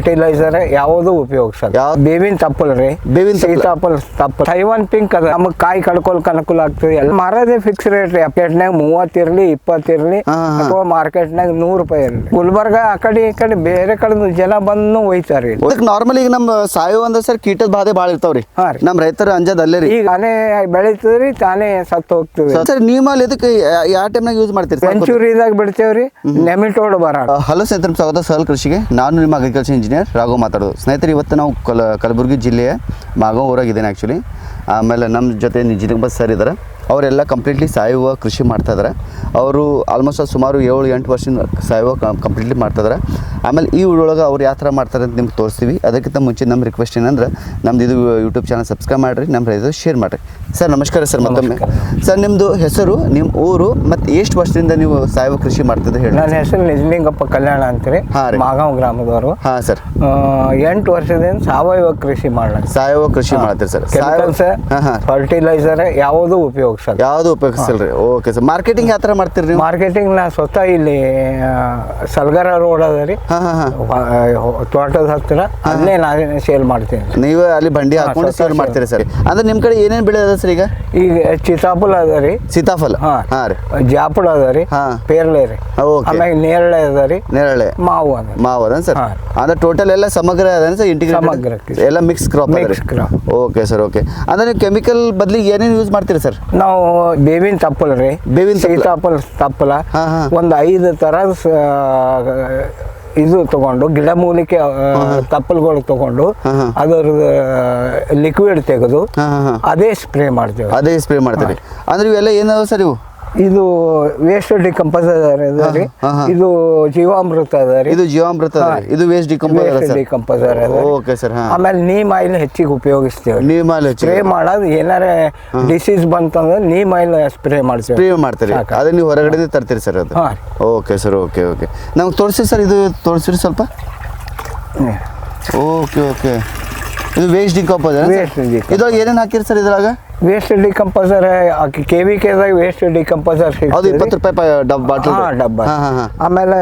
Fertiliser ಯಾವುದು ಉಪಯೋಗಿಸಲ್ಲ. ಬೇವಿನ ತಪ್ಪಲ್ ರೀ, ಬೇವಿನ ಸೀತಾಫಲ ತಪ್ಪಲ್, ತೈವಾನ್ ಪಿಂಕ್ ಅದ. ನಮಗ್ ಕಾಯಿ ಕಡ್ಕೊಳಕ್ ಅನುಕೂಲ ಆಗ್ತದೆ. ಎಲ್ಲ ಮಾರೋದೇ ಫಿಕ್ಸ್ ರೇಟ್ ರೀ. ಮಾರ್ಕೆಟ್ನಾಗ 30 ಇರ್ಲಿ 20 ಇರ್ಲಿ ಅಥವಾ ಮಾರ್ಕೆಟ್ನಾಗ 100 ರೂಪಾಯಿ ಇರ್ಲಿ. ಗುಲ್ಬರ್ಗ ಆ ಕಡೆ ಈ ಕಡೆ ಬೇರೆ ಕಡೆ ಜನ ಬಂದು ಒಯ್ತಾರ್ರಿ. ನಾರ್ಮಲ್ ಈಗ ನಮ್ಮ ಸಾಯೋ ಅಂದ್ರೆ ಸರ್ ಕೀಟದ ಬಾಧೆ ಭಾಳ ಇರ್ತಾವ್ರಿ. ನಮ್ಮ ರೈತರ ಅಂಜದ್ ಅಲ್ಲೇ ರೀ. ಈಗ ತಾನೇ ಬೆಳಿತದ್ರಿ, ತಾನೇ ಸತ್ತು ಹೋಗ್ತದೆ. ಸರ್ ನೀಮಲ್ ಇದಕ್ಕೆ ಯಾವ ಟೈಮ್ನಾಗ ಯೂಸ್ ಮಾಡ್ತೀರಿ? ವೆಂಚೂರಿದಾಗ ಬಿಡ್ತೇವ್ರಿ, ನೆಮಿಟೋಡ್ ಬರ. ಹಲೋ ಸ್ನೇಹಿತರೆ, ಸ್ವಾಗತ ಸಹಲ್ ಕೃಷಿಗೆ. ನಾನು ನಿಮ್ಮ ಅಗ್ರಿಕಲ್ಚರ್ ಇಂಜಿನಿಯರ್ ರಾಘವ್ ಮಾತಾಡೋದು. ಸ್ನೇಹಿತರೆ, ಇವತ್ತು ನಾವು ಕಲಬುರಗಿ ಜಿಲ್ಲೆಯ ಮಾಗಾಂವ್ ಊರಾಗಿದ್ದೇನೆ ಆ್ಯಕ್ಚುಲಿ. ಆಮೇಲೆ ನಮ್ಮ ಜೊತೆ ನಿಜಿಂಗ್ ಸರ್ ಇದ್ದಾರೆ. ಅವರೆಲ್ಲ ಕಂಪ್ಲೀಟ್ಲಿ ಸಾವಯವ ಕೃಷಿ ಮಾಡ್ತಾಯಿದ್ದಾರೆ. ಅವರು ಆಲ್ಮೋಸ್ಟ್ ಸುಮಾರು 7-8 ವರ್ಷದಿಂದ ಸಾವಯವ ಕಂಪ್ಲೀಟ್ಲಿ ಮಾಡ್ತಾಯಿದ್ದಾರೆ. ಆಮೇಲೆ ಈ ವಿಡಿಯೊಳಗೆ ಅವ್ರು ಯಾವ ಥರ ಮಾಡ್ತಾರೆ ಅಂತ ನಿಮ್ಗೆ ತೋರಿಸ್ತೀವಿ. ಅದಕ್ಕಿಂತ ಮುಂಚೆ ನಮ್ಮ ರಿಕ್ವೆಸ್ಟ್ ಏನಂದ್ರೆ ನಮ್ದು ಇದು ಯೂಟ್ಯೂಬ್ ಚಾನಲ್ ಸಬ್ಸ್ಕ್ರೈಬ್ ಮಾಡಿರಿ, ನಮ್ಮ ರೈತರು ಶೇರ್ ಮಾಡಿರಿ. ಸರ್ ನಮಸ್ಕಾರ ಸರ್. ಮತ್ತೊಮ್ಮೆ ಸರ್ ನಿಮ್ಮದು ಹೆಸರು, ನಿಮ್ಮ ಊರು ಮತ್ತು ಎಷ್ಟು ವರ್ಷದಿಂದ ನೀವು ಸಾವಯವ ಕೃಷಿ ಮಾಡ್ತಿದ್ರೆ ಹೇಳಿ. ನನ್ನ ಹೆಸರು ನಿಜಲಿಂಗಪ್ಪ ಕಲ್ಯಾಣ ಅಂತೀರಿ, ಮಾಗಾಂವ್ ಗ್ರಾಮದವರು. ಹಾಂ ಸರ್. 8 ವರ್ಷದಿಂದ ಸಾವಯವ ಕೃಷಿ ಸಾವಯವ ಕೃಷಿ ಮಾಡ್ತೀರಿ ಸರ್. ಫರ್ಟಿಲೈಸರ್ ಯಾವುದು ಉಪಯೋಗಿಸಲ್ಲ. ಯಾವುದು ಉಪಯೋಗಿಸಲ್ರಿ? Okay sir. ಮಾರ್ಕೆಟಿಂಗ್ ಯಾವ ಥರ ಮಾಡ್ತೀರಿ ನೀವು? ಮಾರ್ಕೆಟಿಂಗ್ ನಾ ಸ್ವತಃ ಇಲ್ಲಿ ಸಲ್ಗರ ರೋಡ್ ಅದ ರೀ, ತೋಟದ ಹತ್ತಿರ, ಅಲ್ಲೇ ನಾನು ಸೇಲ್ ಮಾಡ್ತೀನಿ. ನೀವು ಅಲ್ಲಿ ಬಂಡಿ ಹಾಕೊಂಡು ಸೇಲ್ ಮಾಡ್ತೀರಿ ಸರ್. ಅಂದ್ರೆ ನಿಮ್ಮ ಕಡೆ ಏನೇನು ಬೆಳೆ ಅದ ಸರ್? ಈಗ ಸೀತಾಫಲ ಅದ ರೀ. ಸೀತಾಫಲ, ಹಾಂ ರೀ. ಜಾಪುಳ ಅದ ರೀ, ಪೇರ್ಲೆ ರೀ, ಆಮ್ಯಾಗ ನೇರಳೆ ಅದ ರೀ, ನೇರಳೆ, ಮಾವು ಅದ. ಮಾವು ಅದ ಸರ್. ಅಂದ್ರೆ ಟೋಟಲ್ ಎಲ್ಲ ಸಮಗ್ರ ಅದ ಸರ್, ಇಂಟಿಗ್ರೇಟೆಡ್ ಎಲ್ಲ mix crop? Okay sir. Okay. ಅಂದ್ರೆ ನೀವು ಕೆಮಿಕಲ್ ಬದಲಿಗೆ ಏನೇನು ಯೂಸ್ ಮಾಡ್ತೀರಿ ಸರ್? ನಾವು ಬೇವಿನ ತಪ್ಪಲ್ ರೀ, ಬೇವಿನ ಸೀತಾಫಲ ತಪ್ಪಲ, ಒಂದು 5 ಥರದ ಇದು ತಗೊಂಡು, ಗಿಡಮೂಲಿಕೆ ತಪ್ಪಲ್ಗಳು ತಗೊಂಡು ಅದರದ್ದು ಲಿಕ್ವಿಡ್ ತೆಗೆದು ಅದೇ ಸ್ಪ್ರೇ ಮಾಡ್ತೇವೆ. ಅದೇ ಸ್ಪ್ರೇ ಮಾಡ್ತೀವಿ. ಅಂದ್ರೆ ಇವೆಲ್ಲ ಏನದ ಸರ್ ಇವು? ಇದು ವೇಸ್ಟ್ ಡಿಕಂಪೋಸರ್ ಅದ ರೀ, ಇದು ಜೀವಾಮೃತ ಅದ ರೀ. ಇದು ಜೀವಾಮೃತ, ಇದು ವೇಸ್ಟ್ ಡಿಕಂಪೋಸರ್ ಅದ. Okay sir. ಆಮೇಲೆ ನೀಮ್ ಆಯಿಲ್ ಹೆಚ್ಚಿಗೆ ಉಪಯೋಗಿಸ್ತೇವೆ. ನೀಮ್ ಆಯಿಲ್ ಸ್ಪ್ರೇ ಮಾಡೋದು ಏನಾರ ಡಿಸೀಸ್ ಬಂತಂದ್ರೆ ನೀಮ್ ಆಯಿಲ್ ಸ್ಪ್ರೇ ಮಾಡ್ತೇವೆ. ಸ್ಪ್ರೇ ಮಾಡ್ತೀರಿ, ಅದನ್ನ ನೀವು ಹೊರಗಡೆ ತರ್ತೀರಿ ಸರ್ ಅದು? Okay sir. Okay okay. ನಮ್ಗೆ ತೋರಿಸಿ ಸರ್, ಇದು ತೋರಿಸಿರಿ ಸ್ವಲ್ಪ. Okay okay. ಇದು ವೇಸ್ಟ್ ಡಿಕಂಪೋಸರ್. ಇದ್ರಾಗ ಏನೇನು ಹಾಕಿರಿ ಸರ್? ಇದ್ರಾಗ ವೇಸ್ಟ್ ಡಿಕಂಪೋಸರ್ KVKದಾಗ ವೇಸ್ಟ್ ಡಿಕಂಪೋಸರ್ ಅದು 20 ರೂಪಾಯಿ ಬಾಟಲ್ ಡಬ್ಬ. ಆಮೇಲೆ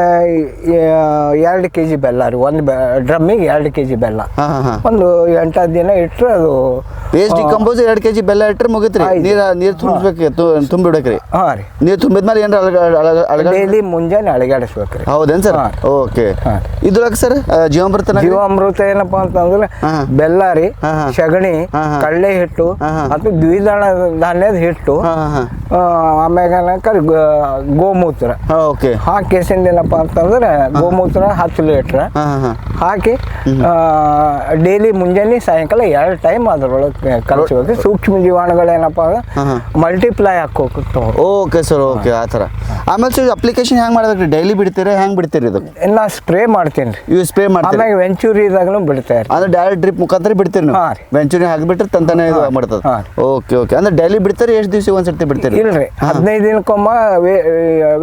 2 kg ಬೆಲ್ಲ ರೀ, ಒಂದು ಡ್ರಮ್ಮಿಗೆ 2 kg ಬೆಲ್ಲ. ಒಂದು 8 ದಿನ ಇಟ್ಟರೆ ಅದು ವೇಸ್ಟ್ ಡಿಕಂಪೋಸರ್ 2 kg ಬೆಲ್ಲ ಇಟ್ಟರೆ ಮುಗಿತ್ರಿ. ನೀರು ತುಂಬಿಡ್ಬೇಕ್ರಿ. ಹಾಂ ರೀ. ನೀರು ತುಂಬಿದ್ಮೇಲೆ ಏನಾರ ಡೈಲಿ ಮುಂಜಾನೆ ಅಳಗಾಡಿಸ್ಬೇಕ್ರಿ. ಹೌದೇನು ಸರ್? ಓಕೆ. ಇದ್ರೊಳಗೆ ಸರ್ ಜೀವಾಮೃತ ಏನಪ್ಪಾ ಅಂತಂದ್ರೆ ಬೆಲ್ಲ ರೀ, ಸಗಣಿ, ಕಡಲೆ ಹಿಟ್ಟು ಮತ್ತು ದ್ವಿದಳ ಧಾನ್ಯದ ಹಿಟ್ಟು, ಆಮ್ಯಾಗ ಗೋಮೂತ್ರ ಹಾಕಿ ಏನಪ್ಪ ಅಂತಂದ್ರೆ ಗೋಮೂತ್ರ 10 ಲೀಟ್ರ್ ಹಾಕಿ ಡೈಲಿ ಮುಂಜಾನೆ ಸಾಯಂಕಾಲ 2 ಟೈಮ್ ಅದ್ರೊಳಗೆ ಕಲಿಸ್ಬೇಕು. ಸೂಕ್ಷ್ಮ ಜೀವಾಣುಗಳು ಏನಪ್ಪ ಮಲ್ಟಿಪ್ಲೈ ಹಾಕೋಗ್ತಾವ. Okay sir. ಓಕೆ. ಆ ಥರ. ಆಮೇಲೆ ಸರ್ ಅಪ್ಲಿಕೇಶನ್ ಹೆಂಗೆ ಮಾಡ್ಬೇಕ್ರಿ? ಡೈಲಿ ಬಿಡ್ತೀರಾ, ಹೆಂಗೆ ಬಿಡ್ತೀರಿ? ಇದು ನಾ ಸ್ಪ್ರೇ ಮಾಡ್ತೀನಿ ರೀ. ಇವು ಸ್ಪ್ರೇ ಮಾಡ್ತೀನಿ. ಆಮೇಲೆ ವೆಂಚೂರಿದಾಗಲೂ ಬಿಡ್ತಾರೆ. ಅಂದ್ರೆ ಡೈರೆಕ್ಟ್ ಡ್ರಿಪ್ ಮುಖಾಂತರ ಬಿಡ್ತೀರಿ ನೀವು? ವೆಂಚೂರಿ ಹಾಕಿಬಿಟ್ರೆ ತಂತಾನೆ ಇದು ಮಾಡ್ತದೆ. Okay okay. ಅಂದ್ರೆ ಡೈಲಿ ಬಿಡ್ತಾರೆ? ಎಷ್ಟು ದಿವಸ ಒಂದ್ಸರ್ತಿ ಬಿಡ್ತೀರಿ? ಇಲ್ರಿ, 15 ದಿನಕ್ಕೊಮ್ಮ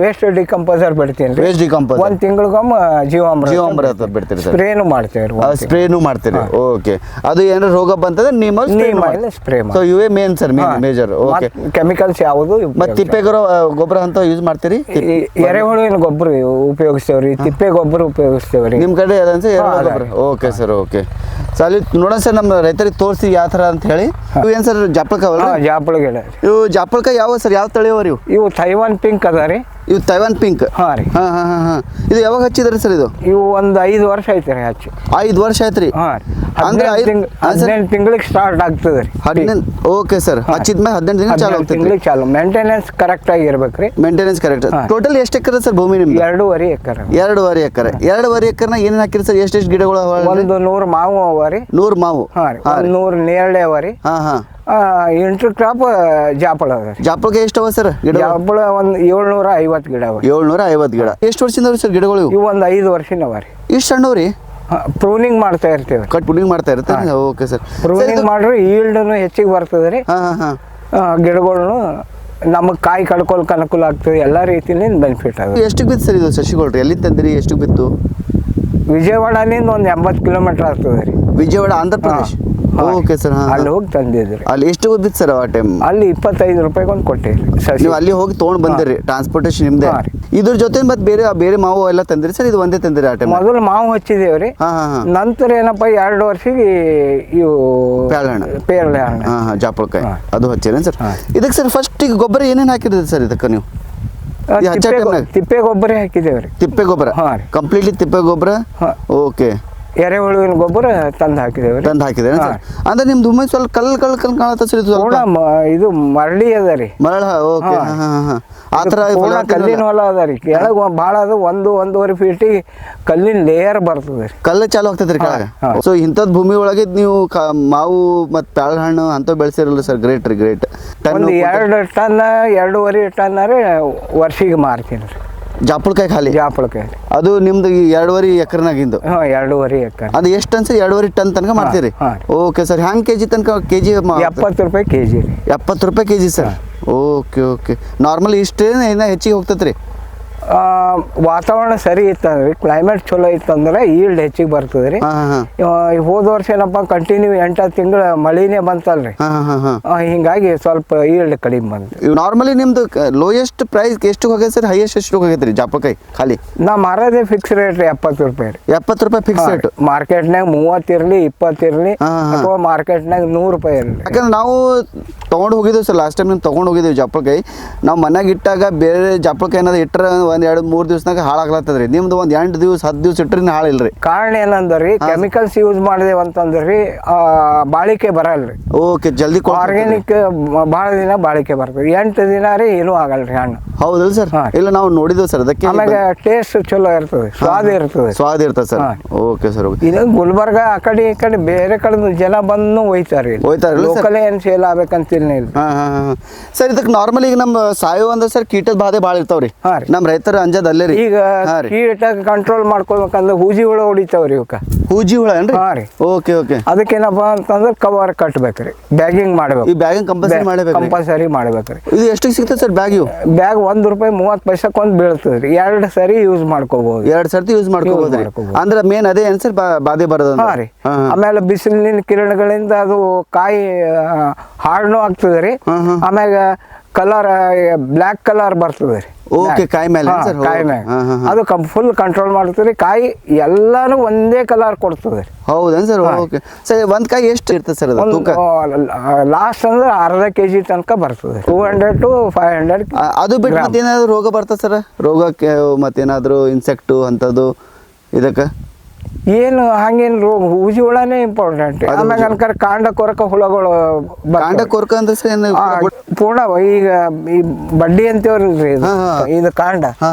ವೇಸ್ಟ್ ಡಿಕಂಪೋಸರ್ ಬಿಡ್ತೀನಿ. ವೇಸ್ಟ್ ಡಿಕಂಪೋಸರ್ 1 ತಿಂಗಳಿಗೊಮ್ಮ ಜೀವಾಮೃತ ಬಿಡ್ತೀರಿ? ಸ್ಪ್ರೇನು ಮಾಡ್ತೇವೆ. ಸ್ಪ್ರೇನು ಮಾಡ್ತೀರಿ. ಓಕೆ. ಅದು ಏನಾದ್ರು ರೋಗ ಬಂತಂದ್ರೆ ನೀಮ್ ಆಯಿಲ್ ಸ್ಪ್ರೇ ಮಾಡಿ. ಸೊ ಇವೇ main sir, major. Okay. Chemicals ಯಾವುದು? ಮತ್ತೆ ತಿಪ್ಪೆ ಗೊಬ್ಬರ ಅಂತ ಯೂಸ್ ಮಾಡ್ತೀರಿ? ಎರೆಹುಳುವಿನ ಗೊಬ್ಬರ ಉಪಯೋಗಿಸ್ತೇವ್ರಿ, ತಿಪ್ಪೆ ಗೊಬ್ಬರ ಉಪಯೋಗಿಸ್ತೇವ್ರಿ. ನಿಮ್ಮ ಕಡೆ ಅದಂತ ಗೊಬ್ಬರ? Okay sir. ಓಕೆ. ಸೊ ಅಲ್ಲಿ ನೋಡೋಣ ಸರ್, ನಮ್ಮ ರೈತರಿಗೆ ತೋರಿಸಿ ಯಾವ ಥರ ಅಂತ ಹೇಳಿ. ಇವು ಏನು ಸರ್? ಜಾಪಳ್ಕಾವಲ್ಲ? ಜಾಪಳ ಗಿಡ. ಇವು ಜಾಪಳ್ಕ ಯಾವ ಸರ್? ಯಾವ ತಳಿ ಅವ್ರಿ ಇವು? ಇವು ತೈವಾನ್ ಪಿಂಕ್ ಅದ ರೀ. ಇವು ತೈವಾನ್ ಪಿಂಕ್? ಹಾಂ ರೀ. ಹಾಂ. ಇದು ಯಾವಾಗ ಹಚ್ಚಿದ್ರಿ ಸರ್? ಇದು ಇವು ಒಂದು 5 ವರ್ಷ ಆಯ್ತು ರೀ ಹಚ್ಚಿ. 5 ವರ್ಷ ಆಯ್ತು ರೀ? ಹಾಂ. ಅಂದ್ರೆ 18 ತಿಂಗಳಿಗೆ ಸ್ಟಾರ್ಟ್ ಆಗ್ತದೆ ರೀ. 18. Okay sir. ಹಚ್ಚಿದ್ಮೇಲೆ 18 ದಿನ ಚಾಲು ಆಗ್ತದೆ? ಚಾಲು. ಮೇಂಟೆನೆನ್ಸ್ ಕರೆಕ್ಟ್ ಆಗಿರ್ಬೇಕು ರೀ. Maintenance correct. ಟೋಟಲ್ ಎಷ್ಟು ಎಕರೆ ಸರ್ ಭೂಮಿ ನಿಮ್ಗೆ? 2.5 ಎಕರೆ. 2.5 ಎಕರೆ. 2.5 ಎಕರೆನ ಏನೇನು ಹಾಕಿರಿ ಸರ್? ಎಷ್ಟು ಗಿಡಗಳು? ಒಂದು 100 ಮಾವು ಅವ ರೀ. 100 ಮಾವು? ಹಾಂ ರೀ. 100 ನೇರಳೆ ಅವ ರೀ. ಹಾಂ. ಇಂಟರ್ ಕ್ರಾಪ್ ಜಾಪಳ ಅದ ರೀ. ಜಾಪಳಕ್ಕೆ ಎಷ್ಟು ಅವ ಸರ್ ಗಿಡ? ಜಾಪಳ ಒಂದು 750 ಗಿಡ ಅವ. 750 ಗಿಡ. ಎಷ್ಟು ವರ್ಷದಿಂದ ಸರ್ ಗಿಡಗಳು ಇವು? ಇವು ಒಂದು 5 ವರ್ಷದ ಅವ ರೀ. ಇಷ್ಟು ಸಣ್ಣವ್ರಿ? ಪ್ರೂನಿಂಗ್ ಮಾಡ್ತಾ ಇರ್ತೇವೆ. ಪ್ರೂನಿಂಗ್ ಮಾಡ್ತಾ ಇರ್ತಾರೆ. Okay sir. ಪ್ರೂನಿಂಗ್ ಮಾಡ್ರೆ ಈಲ್ಡ್ನು ಹೆಚ್ಚಿಗೆ ಬರ್ತದೆ ರೀ. ಗಿಡಗಳನ್ನು ನಮಗೆ ಕಾಯಿ ಕಡ್ಕೊಳಕ್ಕೆ ಅನುಕೂಲ ಆಗ್ತದೆ. ಎಲ್ಲ ರೀತಿಯಲ್ಲಿ ಬೆನಿಫಿಟ್ ಆಗುತ್ತೆ. ಎಷ್ಟಕ್ಕೆ ಬಿತ್ತು ಸರ್ ಇದು ಸಸಿಗಳು? ಎಲ್ಲಿ ತಂದಿರಿ? ಎಷ್ಟು ಬಿತ್ತು? ವಿಜಯವಾಡನಿಂದ ಒಂದು 80 ಕಿಲೋಮೀಟರ್ ಆಗ್ತದೆ ರೀ. ವಿಜಯವಾಡ ಆಂಧ್ರ ಪ್ರದೇಶ್. Okay sir. ಅಲ್ಲಿ ಹೋಗಿ ತಂದಿದ್ರಿ. ಅಲ್ಲಿ ಎಷ್ಟು ಓದಿತ್ತು ಸರ್ ಆ ಟೈಮ್? ಅಲ್ಲಿ 25 ರೂಪಾಯಿಗೆ ಒಂದು ಕೊಟ್ಟಿರಿ. ನೀವು ಅಲ್ಲಿ ಹೋಗಿ ತೊಗೊಂಡು ಬಂದಿರಿ, ಟ್ರಾನ್ಸ್ಪೋರ್ಟೇಷನ್ ನಿಮ್ದೆ. ಇದ್ರ ಜೊತೆ ಮತ್ತೆ ಬೇರೆ ಮಾವು ಎಲ್ಲ ತಂದಿರಿ ಸರ್? ಇದು ಒಂದೇ ತಂದಿರಿ ಆ ಟೈಮ್? ಮೊದಲು ಮಾವು ಹಚ್ಚಿದೇವ್ರಿ. ನಂತರ ಏನಪ್ಪ 2 ವರ್ಷಕ್ಕೆ ಇವು ಪೇರಳೆ ಹಣ್ಣು ಜಾಪಳಕಾಯಿ ಅದು ಹಚ್ಚಿರೇನು ಸರ್? ಇದಕ್ಕೆ ಸರ್ ಫಸ್ಟ್ ಈಗ ಗೊಬ್ಬರ ಏನೇನು ಹಾಕಿದ್ರಿ ಸರ್ ಇದಕ್ಕೆ ನೀವು? ತಿಪ್ಪೆ ಗೊಬ್ಬರ ಹಾಕಿದೇವ್ರಿ. ತಿಪ್ಪೆ ಗೊಬ್ಬರ ಕಂಪ್ಲೀಟ್ಲಿ ತಿಪ್ಪೆ ಗೊಬ್ಬರ. ಓಕೆ. ಎರೆಹುಳುವಿನ ಗೊಬ್ಬರ ತಂದು ಹಾಕಿದೇವ್ರಿ. ಅಂದ್ರೆ ನಿಮ್ದು ಒಮ್ಮೆ ಸ್ವಲ್ಪ ಕಲ್ಲು ಕಾಣತ್ತ ಸರ್? ಇದು ಮರಳಿ ಅದ ರೀ. ಮರಳ. ಓಕೆ. ಆ ಥರ ಕಲ್ಲಿನ ಹೊಲ ಅದ ರೀ. ಕೆಳಗೆ ಭಾಳ ಅದು 1-1.5 ಫೀಟಿಗೆ ಕಲ್ಲಿನ ಲೇಯರ್ ಬರ್ತದೆ ರೀ. ಕಲ್ಲು ಚಾಲು ಆಗ್ತದೆ ರೀ ಕೆಳಗೆ. ಸೊ ಇಂಥದ್ದು ಭೂಮಿ ಒಳಗೆ ನೀವು ಮಾವು ಮತ್ತು ಪ್ಯಾಳ ಹಣ್ಣು ಅಂತ ಬೆಳೆಸಿರಲ್ಲ ಸರ್? ಗ್ರೇಟ್ ರೀ, ಗ್ರೇಟ್. ಒಂದು 2 ಟನ್ 2.5 ಟನ್ ವರ್ಷಿಗೆ ಮಾರ್ತೀನಿ ರೀ. ಜಾಪಳಕಾಯಿ ಖಾಲಿ? ಜಾಪಳಕಾಯಿ ಅದು ನಿಮ್ದು 2.5 ಎಕರ್ನಾಗಿಂದು? 2.5 ಎಕರೆ. ಅದು ಎಷ್ಟು ಟನ್ ಸರ್? 2.5 ಟನ್ ತನಕ ಮಾಡ್ತೀರಿ? Okay sir. ಹ್ಯಾಂಗೆ ಕೆಜಿ ತನಕ? ಕೆಜಿ 70 ರೂಪಾಯಿ ಕೆಜಿ ರೀ. 70 ರೂಪಾಯಿ KG sir? Okay okay. Normally ಇಷ್ಟೇನು ಇನ್ನೂ ಹೆಚ್ಚಿಗೆ ಹೋಗ್ತೈತೆ ರೀ? ವಾತಾವರಣ ಸರಿ ಇತ್ತಂದ್ರೆ, ಕ್ಲೈಮೇಟ್ ಚಲೋ ಇತ್ತಂದ್ರೆ ಈಲ್ಡ್ ಹೆಚ್ಚಿಗೆ ಬರ್ತದೆ ರೀ. ಹೋದ ವರ್ಷ ಏನಪ್ಪ ಕಂಟಿನ್ಯೂ 8 ತಿಂಗಳ ಮಳಿನೇ ಬಂತಲ್ರಿ, ಹಿಂಗಾಗಿ ಸ್ವಲ್ಪ ಈಲ್ಡ್ ಕಡಿಮೆ ಬಂತು. ನಾರ್ಮಲಿ ನಿಮ್ದು ಲೋಯೆಸ್ಟ್ ಪ್ರೈಸ್ ಎಷ್ಟು ಹೋಗೈತೆ ಸರ್? ಹೈಯೆಸ್ಟ್ ಎಷ್ಟು ಹೋಗೈತೆ ರೀ ಜಾಪಳಕಾಯಿ ಖಾಲಿ? ನಾ ಮಾರೋದೇ ಫಿಕ್ಸ್ ರೇಟ್ ರೀ, 70 ರೂಪಾಯಿ ರೀ. 70 ರೂಪಾಯಿ ಫಿಕ್ಸ್ ರೇಟ್? ಮಾರ್ಕೆಟ್ನಾಗ 30 ಇರಲಿ 20 ಇರಲಿ ಅಥವಾ ಮಾರ್ಕೆಟ್ನಾಗ 100 ರೂಪಾಯಿ ಇರಲಿ. ಯಾಕಂದ್ರೆ ನಾವು ತೊಗೊಂಡು ಹೋಗಿದ್ದೀವಿ ಸರ್, ಲಾಸ್ಟ್ ಟೈಮ್ ನೀವು ತೊಗೊಂಡು ಹೋಗಿದ್ದೀವಿ ಜಾಪಳಕಾಯಿ. ನಾವು ಮನೆಗೆ ಇಟ್ಟಾಗ ಬೇರೆ ಜಾಪಳಕಾಯಿ ಏನಾದ್ರು ಇಟ್ಟರೆ 1-2-3 ದಿವಸನಾಗ ಹಾಳಾಗ್ಲತ್ತದ್ರಿ. ನಿಮ್ದು ಒಂದು 8 ದಿವಸ 10 ದಿವಸ ಇಟ್ಟರೆ ಹಾಳಿಲ್ರಿ. ಕಾರಣ ಏನಂದ್ರಿ, ಕೆಮಿಕಲ್ಸ್ ಯೂಸ್ ಮಾಡಿದೇವ ಅಂತಂದ್ರಿ ಬಾಳಿಕೆ ಬರಲ್ರಿ. ಓಕೆ. ಜಲ್ದಿ ಆರ್ಗ್ಯಾನಿಕ್ ಭಾಳ ದಿನ ಬಾಳಿಕೆ ಬರ್ತದೆ. 8 ದಿನ ರೀ ಏನೂ ಆಗಲ್ರಿ ಹಣ್ಣು. ಹೌದಲ್ಲ ಸರ್? ಇಲ್ಲ ನಾವು ನೋಡಿದ್ವಿ ಸರ್. ಅದಕ್ಕೆ ಆಮೇಲೆ ಟೇಸ್ಟ್ ಚಲೋ ಇರ್ತದೆ, ಸ್ವಾದ ಇರ್ತದೆ. ಸ್ವಾದ ಇರ್ತದೆ ಸರ್. Okay sir. ಇದು ಗುಲ್ಬರ್ಗ ಆ ಕಡೆ ಈ ಕಡೆ ಬೇರೆ ಕಡೆ ಜನ ಬಂದು ಒಯ್ತಾರೆ. ಲೋಕಲ್ ಏನು ಸೇಲ್ ಆಗ್ಬೇಕಂತಿಲ್ಲ. ಸರ್ ಇದಕ್ಕೆ ನಾರ್ಮಲಿ ಈಗ ನಮ್ಮ ಸಾಯೋ ಅಂದ್ರೆ ಸರ್ ಕೀಟದ ಬಾಧೆ ಭಾಳ ಇರ್ತಾವ್ರಿ. ನಮ್ಮ ರೈತರ ಅಂಜದ ಅಲ್ಲೇ ರೀ. ಈಗ ಕೀಟ ಕಂಟ್ರೋಲ್ ಮಾಡ್ಕೋಬೇಕಂದ್ರೆ ಹೂಜಿ ಹುಳ ಹೊಡಿತಾವ್ರಿ. ಇವಕ್ಕ ಹೂಜಿ ಹುಳ ಏನ್ರಿ? ಹಾ ರೀ. Okay okay. ಅದಕ್ಕೇನಪ್ಪ ಅಂತಂದ್ರೆ ಕವರ್ ಕಟ್ಬೇಕ್ರಿ, ಬ್ಯಾಗಿಂಗ್ ಮಾಡ್ಬೇಕು. ಈ ಬ್ಯಾಗಿಂಗ್ ಕಂಪಲ್ಸರಿ ಮಾಡ್ಬೇಕ್ರಿ. ಇದು ಎಷ್ಟಿಗೆ ಸಿಗ್ತದೆ ಸರ್ ಬ್ಯಾಗ್? ಇವು ಬ್ಯಾಗ್ 1 ರೂಪಾಯಿ 30 ಪೈಸಕ್ಕೆ ಒಂದು ಬೀಳ್ತದೆ ರೀ. 2 ಸರಿ ಯೂಸ್ ಮಾಡ್ಕೋಬಹುದು. 2 ಸರ್ತಿ ಯೂಸ್ ಮಾಡ್ಕೋಬಹುದು. ಅಂದ್ರೆ ಮೇನ್ ಅದೇ ಏನ್ ಸರ್ ಬಾಧೆ ಬರೋದು? ಹಾ ರೀ. ಆಮೇಲೆ ಬಿಸಿಲಿನ ಕಿರಣಗಳಿಂದ ಅದು ಕಾಯಿ ಹಾರ್ಡ್ನು ಆಗ್ತದೆ ರೀ. ಆಮ್ಯಾಗ ಕಲರ್ ಬ್ಲ್ಯಾಕ್ ಕಲರ್ ಬರ್ತದೆ ರೀ. ಓಕೆ. ಕಾಯಿ ಮೇಲೆ? ಕಾಯಿ ಮ್ಯಾಗ ಅದು ಫುಲ್ ಕಂಟ್ರೋಲ್ ಮಾಡ್ತದೆ. ಕಾಯಿ ಎಲ್ಲಾನು ಒಂದೇ ಕಲರ್ ಕೊಡ್ತದೆ. ಹೌದೇನು ಸರ್? Okay sir. ಒಂದು ಕಾಯಿ ಎಷ್ಟು ಇರ್ತದೆ ಸರ್ ಅದು ತೂಕ? ಲಾಸ್ಟ್ ಅಂದ್ರೆ ಅರ್ಧ ಕೆಜಿ ತನಕ ಬರ್ತದೆ. 200 to 500. ಅದು ಬಿಟ್ಟು ಮತ್ತೇನಾದ್ರು ರೋಗ ಬರ್ತದೆ ಸರ್? ರೋಗಕ್ಕೆ ಮತ್ತೇನಾದ್ರು ಇನ್ಸೆಕ್ಟು ಅಂಥದ್ದು ಇದಕ್ಕೆ ಏನು ಹಂಗೇನು ರೋಗ? ಹೂಜಿ ಹುಳನೇ ಇಂಪಾರ್ಟೆಂಟ್. ಆಮ್ಯಾಗ ಅನ್ಕರ ಕಾಂಡ ಕೊರಕ ಹುಳಗಳು. ಕಾಂಡ ಕೊರಕ ಅಂದ್ರೆ ಸರ್ ಪೂರ್ಣ ಈಗ ಈ ಬಡ್ಡಿ ಅಂತೇವ್ರಲ್ರಿ, ಇದು ಕಾಂಡ.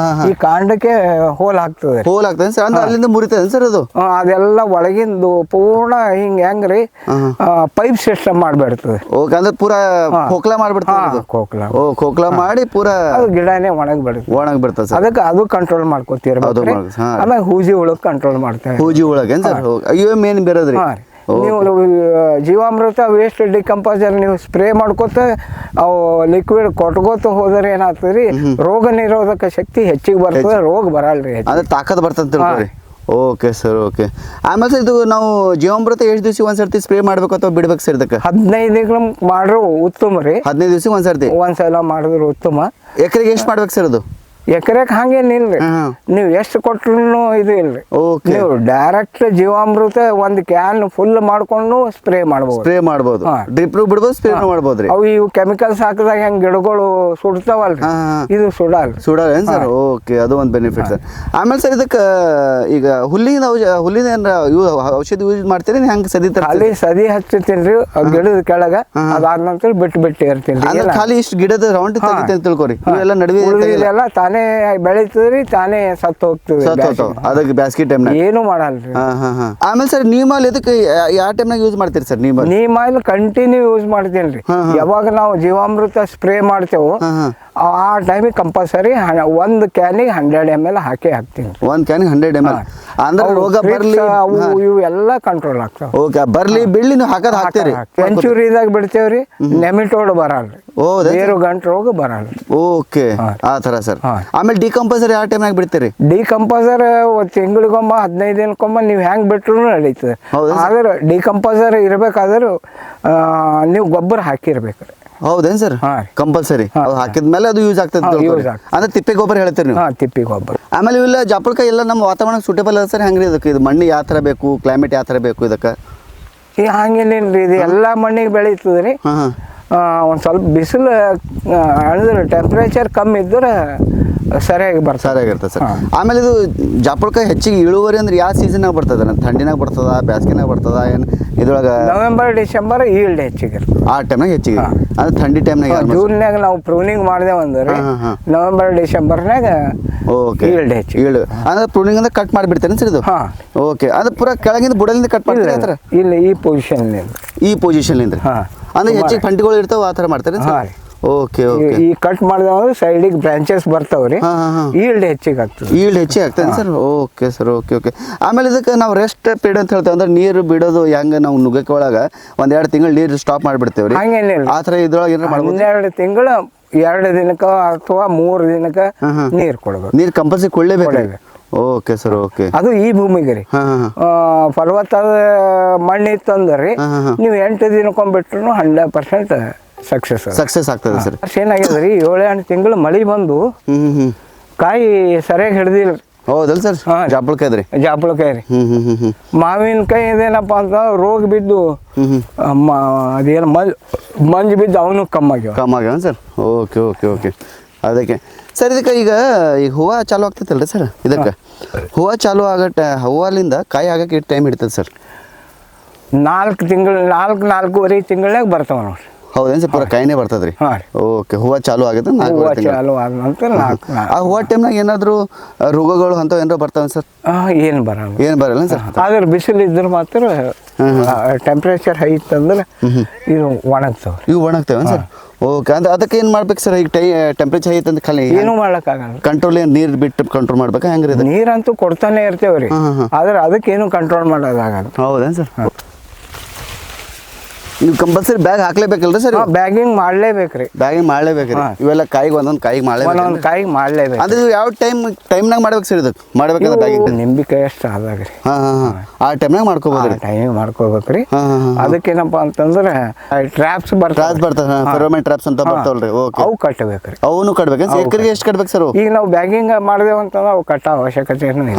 ಈ ಕಾಂಡಕ್ಕೆ ಹೋಲ್ ಹಾಕ್ತದೆ. ಹೋಲ್ ಆಗ್ತದೆ ಸರ್? ಅಂದ್ರೆ ಅಲ್ಲಿಂದ ಮುರಿತದೆ ಸರ್ ಅದು? ಅದೆಲ್ಲ ಒಳಗಿಂದು ಪೂರ್ಣ ಹಿಂಗ ಹೆಂಗ್ರಿ ಪೈಪ್ ಸಿಸ್ಟಮ್ ಮಾಡ್ಬಿಡ್ತದೆ. ಓಕೆ. ಅಂದ್ರೆ ಪೂರಾ ಖೋಕ್ಲಾ ಮಾಡ್ಬಿಡ್ತದೆ. ಖೋಕ್ಲಾ. ಓ, ಖೋಕ್ಲಾ ಮಾಡಿ ಪೂರಾ ಗಿಡನೇ ಒಣಗಿ ಬಿಡ್ತದೆ ಸರ್. ಅದಕ್ಕೆ ಅದು ಕಂಟ್ರೋಲ್ ಮಾಡ್ಕೋತಿರ್ಬೇಕು. ಆಮೇಲೆ ಹೂಜಿ ಹುಳಕ್ ಕಂಟ್ರೋಲ್ ಮಾಡ್ತೇವೆ. ಹೂಜಿ ಒಳಗೆ ಸರ್? ಅಯ್ಯೋ ಮೇನ್ ಬೇರೆದ್ರಿ. ನೀವು ಜೀವಾಮೃತ ವೇಸ್ಟ್ ಡಿಕಂಪೋಸರ್ ನೀವು ಸ್ಪ್ರೇ ಮಾಡ್ಕೋತ ಅವು ಲಿಕ್ವಿಡ್ ಕೊಟ್ಕೋತ ಹೋದ್ರೆ ಏನಾಗ್ತದ್ರಿ, ರೋಗ ನಿರೋಧಕ ಶಕ್ತಿ ಹೆಚ್ಚಿಗೆ ಬರ್ತದೆ, ರೋಗ ಬರಲ್ರಿ. ಅದೇ ತಾಕತ್ ಬರ್ತಂತ. Okay sir. ಓಕೆ. ಆಮೇಲೆ ಇದು ನಾವು ಜೀವಾಮೃತ ಎಷ್ಟು ದಿವಸ ಒಂದ್ಸರ್ತಿ ಸ್ಪ್ರೇ ಮಾಡ್ಬೇಕು ಅಥವಾ ಬಿಡ್ಬೇಕು ಸರ್ ಇದಕ್ಕೆ? 15 ದಿನ ಮಾಡ್ರು ಉತ್ತಮ ರೀ. 15 ದಿವಸ ಒಂದ್ಸಲ ಮಾಡಿದ್ರು ಉತ್ತಮ. ಎಕರೆಗೆ ಎಷ್ಟು ಮಾಡ್ಬೇಕು ಸರ್ ಅದು? ಎಕರೆಗೆ ಹಂಗೇನಿಲ್ರಿ, ನೀವು ಎಷ್ಟು ಕೊಟ್ರು ಇದು ಇಲ್ರಿ. ನೀವು ಡೈರೆಕ್ಟ್ ಜೀವಾಮೃತ 1 ಕ್ಯಾನ್ ಫುಲ್ ಮಾಡ್ಕೊಂಡು ಸ್ಪ್ರೇ ಮಾಡ್ಬೋದು. ಡ್ರಿಪ್ ಬಿಡ್ಬೋದು, ಸ್ಪ್ರೇ ಮಾಡ್ಬೋದ್ರಿ. ಅವು ಇವು ಕೆಮಿಕಲ್ಸ್ ಹಾಕಿದಾಗ ಹೆಂಗ್ ಗಿಡಗಳು ಸುಡ್ತಾವಲ್ರಿ, ಇದು ಸುಡಲ್ಲ ಏನ್ ಸರ್? ಓಕೆ. ಅದು ಒಂದು ಬೆನಿಫಿಟ್ ಸರ್. ಆಮೇಲೆ ಸರ್ ಇದಕ್ಕೆ ಈಗ ಹುಲ್ಲಿನ ಏನಾರ ಔಷಧಿ ಯೂಸ್ ಮಾಡ್ತೀರಿ? ಹೆಂಗ್ ಸದಿ ಖಾಲಿ ಸದಿ ಹಚ್ಚಿರ್ತೀನಿ ಗಿಡದ ಕೆಳಗ. ಅದಾದ ನಂತರ ಬಿಟ್ಟು ಇರ್ತೀನಿ. ಖಾಲಿ ಇಷ್ಟು ಗಿಡದ ರೌಂಡ್ ತೆಗಿತೀನಿ ತಿಳ್ಕೊರಿ. ಇವೆಲ್ಲ ನಡುವೆ ತಾನೇ ಬೆಳಿತದ್ರಿ, ತಾನೇ ಸತ್ತು ಹೋಗ್ತದೆ. ಅದಕ್ಕೆ ಬ್ಯಾಸ್ಗಿ ಟೈಮ್ ಏನು ಮಾಡಲ್ರಿ. ಆಮೇಲೆ ಸರ್ ನೀಮ್ ಆಯಿಲ್ ಇದಕ್ಕೆ ಯಾವ ಟೈಮ್ನಾಗ ಯೂಸ್ ಮಾಡ್ತೀರಿ sir? Neem oil continue use ಮಾಡ್ತೀನಿ ರೀ. ಯಾವಾಗ ನಾವು ಜೀವಾಮೃತ ಸ್ಪ್ರೇ ಮಾಡ್ತೇವೋ ಆ ಟೈಮಿಗೆ ಕಂಪಲ್ಸರಿ ಒಂದು ಕ್ಯಾನಿಗೆ 100 ml ಹಾಕ್ತೀನಿ. ಒಂದು ಕ್ಯಾನಿಗೆ 100 ml ಅಂದ್ರೆ ರೋಗ ಬರಲಿ ಅವು ಇವು ಎಲ್ಲ ಕಂಟ್ರೋಲ್ ಆಗ್ತಾವ. ಓಕೆ ಬರ್ಲಿ ಬಿಡ್ಲಿ ನೀವು ಹಾಕ್ತೀರಿ. ಸೆಂಚುರಿದಾಗ ಬಿಡ್ತೇವ್ರಿ, ನೆಮಿಟೋಡ್ ಬರಲ್ರಿ, ಹೌದಾ ಬೇರು ಗಂಟು ರೋಗ ಬರಲ್ರಿ. ಓಕೆ ಆ ಥರ ಸರ್. ಆಮೇಲೆ ಡಿಕಂಪೋಸರ್ ಯಾವ ಟೈಮ್ನಾಗ ಬಿಡ್ತೀರಿ? ಡಿಕಂಪೋಸರ್ ತಿಂಗಳಿಗೊಮ್ಮ 15 ದಿನಕ್ಕೊಮ್ಮ ನೀವು ಹೆಂಗೆ ಬಿಟ್ರು ನಡೀತದೆ. ಆದ್ರೆ ಡಿಕಂಪೋಸರ್ ಇರ್ಬೇಕಾದ್ರೆ ನೀವು ಗೊಬ್ಬರ ಹಾಕಿರ್ಬೇಕ್ರಿ. ಹೌದೇನು ಸರ್? ಕಂಪಲ್ಸರಿ ಹಾಕಿದ್ಮೇಲೆ ಅದು ಯೂಸ್ ಆಗ್ತದೆ ಅಂದ್ರೆ ತಿಪ್ಪೆ ಗೊಬ್ಬರ ಹೇಳ್ತೀರಿ ನೀವು? ತಿಪ್ಪಿ ಗೊಬ್ಬರ. ಆಮೇಲೆ ಇವೆಲ್ಲ ಜಾಪುಳಕಾಯಿ ಎಲ್ಲ ನಮ್ಮ ವಾತಾವರಣಕ್ಕೆ ಸೂಟೇಬಲ್ ಅದ ಸರ್? ಹೆಂಗ್ರಿ ಇದಕ್ಕೆ ಇದು ಮಣ್ಣು ಯಾವ ಥರ ಬೇಕು, ಕ್ಲೈಮೇಟ್ ಯಾವ ಥರ ಬೇಕು ಇದಕ್ಕೆ? ಈಗ ಹಂಗೇನೇನ್ರಿ, ಇದು ಎಲ್ಲ ಮಣ್ಣಿಗೆ ಬೆಳೀತದೆ ರೀ. ಒಂದು ಸ್ವಲ್ಪ ಬಿಸಿಲು ಅಂದ್ರೆ ಟೆಂಪ್ರೇಚರ್ ಕಮ್ಮಿ ಇದ್ರೆ ಸರಿಯಾಗಿರ್ತದೆ ಸರ್. ಆಮೇಲೆ ಇದು ಜಾಪುಳಕಾಯಿ ಹೆಚ್ಚಿಗೆ ಇಳುವರಿ ಅಂದ್ರೆ ಯಾವ ಸೀಸನ್ನಾಗ ಬರ್ತದೆ? ಥಂಡಿನಾಗ ಬರ್ತದ, ಬೇಸಿಗೆನಾಗ ಬರ್ತದ, ಏನು ಇದ್ರೊಳಗೆ? ನವೆಂಬರ್ ಡಿಸೆಂಬರ್ ಈಲ್ಡ್ ಹೆಚ್ಚಿಗೆ ಆ ಟೈಮ್ನಾಗ ಹೆಚ್ಚಿಗೆ ಅಂದ್ರೆ ಥಂಡಿ ಟೈಮ್ನಾಗ ಜೂನ್ಯಾಗ ನಾವು ಪ್ರೂನಿಂಗ್ ಮಾಡಿದೆವು ಅಂದ್ರೆ ನವೆಂಬರ್ ಡಿಸೆಂಬರ್ನಾಗ ಓಕೆ ಈಲ್ಡ್ ಹೆಚ್ಚಿಗೆ. ಈಲ್ಡ್ ಅಂದ್ರೆ ಪ್ರೂನಿಂಗ್ ಅಂದ್ರೆ ಕಟ್ ಮಾಡಿಬಿಡ್ತೇನೆ ಸರ್ ಇದು? ಓಕೆ ಅದು ಪೂರ ಕೆಳಗಿಂದ ಬುಡಲಿಂದ ಕಟ್ ಮಾಡ್ತಾರೆ ಆ ಥರ? ಇಲ್ಲ, ಈ ಪೊಸಿಷನ್ಲಿಂದ ಅಂದ್ರೆ ಹೆಚ್ಚಿಗೆ ಫಂಟಿಗಳು ಇರ್ತಾವೆ ಆ ಥರ ಮಾಡ್ತಾರೆ ಸರ್? Okay okay. ಈ ಕಟ್ ಮಾಡಿದವ ಸೈಡಿಗೆ ಬ್ರಾಂಚಸ್ ಬರ್ತಾವ್ರಿ, ಈಲ್ಡ್ ಹೆಚ್ಚಿಗೆ ಆಗ್ತದೆ. ಈಲ್ಡ್ ಹೆಚ್ಚಿಗೆ ಆಗ್ತದೆ sir? Okay sir. Okay okay. ಆಮೇಲೆ ಇದಕ್ಕೆ ನಾವು ರೆಸ್ಟ್ ಪೀರಿಯಡ್ ಅಂತ ಹೇಳ್ತೇವೆ ಅಂದ್ರೆ ನೀರು ಬಿಡೋದು ಹೆಂಗೆ ನಾವು ನುಗ್ಗಕ್ಕೆ ಒಳಗೆ 1-2 ತಿಂಗಳು ನೀರು ಸ್ಟಾಪ್ ಮಾಡಿಬಿಡ್ತೇವೆ ರೀ, ಹಂಗೇನಿಲ್ಲ. ಆ ಥರ ಇದ್ರೊಳಗೆ ಏನಾರು ಮಾಡ್ಬೋದು? 12 ತಿಂಗಳು 2 ದಿನಕ್ಕೆ ಅಥವಾ 3 ದಿನಕ್ಕೆ ನೀರು ಕೊಡ್ಬೇಕು. ನೀರು ಕಂಪಲ್ಸರಿ ಕೊಡಲೇಬೇಕು? Okay sir. ಓಕೆ. ಅದು ಈ ಭೂಮಿಗೆ ರೀ. ಫಲವತ್ತಾದ ಮಣ್ಣು ಇತ್ತು ಅಂದ್ರೆ ನೀವು 8 ದಿನಕ್ಕೊಂಡ್ಬಿಟ್ರು 100% ಸಕ್ಸಸ್ ಆಗ್ತದೆ ಸರ್. ಏನಾಗಿದೆ ರೀ, 7-8 ತಿಂಗಳು ಮಳೆ ಬಂದು ಕಾಯಿ ಸರಿಯಾಗಿ ಹಿಡ್ದಿಲ್ಲ. ಹೌದಲ್ಲ ಸರ್? ಜಾಪುಳಕಾಯಿ ರೀ? ಜಾಪುಳಕಾಯಿ ರೀ. ಮಾವಿನಕಾಯಿ ಇದೇನಪ್ಪ ಅಂತ ರೋಗ ಬಿದ್ದು ಅದೇನು ಮಂಜು ಬಿದ್ದು ಅವನು ಕಮ್ಮಾಗ್ಯಾವ ಸರ್? Okay okay okay. ಅದಕ್ಕೆ ಸರ್ ಇದಕ್ಕೆ ಈಗ ಹೂವು ಚಾಲು ಆಗ್ತೈತಲ್ರಿ ಸರ್? ಇದಕ್ಕೆ ಹೂವು ಚಾಲು ಹೂವಲಿಂದ ಕಾಯಿ ಆಗಕ್ಕೆ ಎಷ್ಟು ಟೈಮ್ ಹಿಡಿತದೆ ಸರ್? 4 ತಿಂಗಳು, 4-4.5 ತಿಂಗಳಾಗ ಬರ್ತಾವ ನೋಡ್ರಿ. ಹೌದೇನು ಸರ್? ಪೂರ ಕಾಯಿನೇ ಬರ್ತದೆ ರೀ? ಓಕೆ. ಹೂವು ಚಾಲು ಆಗಿದೆ ಚಾಲು ಆದ ನಂತರ ಆ ಹೂವು ಟೈಮ್ನಾಗ ಏನಾದರೂ ರೋಗಗಳು ಅಂತ ಏನಾರು ಬರ್ತಾವೆ ಸರ್? ಏನು ಬರಲ್ಲ ಸರ್? ಆದ್ರೆ ಬಿಸಿಲು ಇದ್ರೆ ಮಾತ್ರ ಟೆಂಪ್ರೇಚರ್ ಹೈ ಇತ್ತಂದ್ರೆ ಇದು ಒಣಗ್ತಾವೆ. ಇವು ಒಣಗ್ತೇವೆ ಸರ್? ಓಕೆ. ಅಂದ್ರೆ ಅದಕ್ಕೆ ಏನು ಮಾಡ್ಬೇಕು ಸರ್? ಈಗ ಟೆಂಪ್ರೇಚರ್ ಹೈ ಇತ್ತಂದ್ರೆ ಖಾಲಿ ಏನೂ ಮಾಡೋಕ್ಕಾಗಲ್ಲ. ಕಂಟ್ರೋಲ್ ಏನು ನೀರು ಬಿಟ್ಟು ಕಂಟ್ರೋಲ್ ಮಾಡ್ಬೇಕಾ ಹೆಂಗ್ರಿ? ನೀರಂತೂ ಕೊಡ್ತಾನೆ ಇರ್ತೇವೆ ರೀ, ಆದ್ರೆ ಅದಕ್ಕೇನು ಕಂಟ್ರೋಲ್ ಮಾಡೋದಾಗಲ್ಲ. ಹೌದೇನು ಸರ್? ನೀವು ಕಂಪಲ್ಸರಿ ಬ್ಯಾಗ್ ಹಾಕ್ಲೇಬೇಕಲ್ರಿ ಸರ್? ಬ್ಯಾಗಿಂಗ್ ಮಾಡ್ಲೇಬೇಕ್ರಿ. ಇವೆಲ್ಲ ಕಾಯಿಗೆ ಒಂದೊಂದು ಕಾಯಿಗೆ ಮಾಡ್ಲೇಬೇಕು. ಅಂದ್ರೆ ನೀವು ಯಾವ ಟೈಮ್ನಾಗ ಮಾಡ್ಬೇಕು ಸರ್? ಇದಕ್ಕೆ ಮಾಡ್ಬೇಕಂದ್ರೆ ಬ್ಯಾಗಿಂಗ್ ನಿಂಬಿಕಾಯಿ ಅಷ್ಟು ಆದಾಗ್ರಿ ಆ ಟೈಮ್ನಾಗ ಮಾಡ್ಕೋಬೋದು? ಟೈಮಿಗೆ ಮಾಡ್ಕೋಬೇಕ್ರಿ. ಅದಕ್ಕೇನಪ್ಪ ಅಂತಂದ್ರೆ ಟ್ರ್ಯಾಪ್ಸ್ ಬರ್ತವೆ, ಫೆರೋಮೋನ್ ಟ್ರ್ಯಾಪ್ಸ್ ಅಂತ ಬರ್ತಾವಲ್ರಿ? ಓಕೆ. ಅವು ಕಟ್ಟಬೇಕ್ರಿ. ಅವನು ಕಟ್ಬೇಕು? ಎಕರೆಗೆ ಎಷ್ಟು ಕಟ್ಬೇಕು ಸರ್? ಈಗ ನಾವು ಬ್ಯಾಗಿಂಗ್ ಮಾಡಿದೆವು ಅಂತಂದ್ರೆ ಅವು ಕಟ್ಟ ಅವಶ್ಯಕತೆ ಇಲ್ಲ.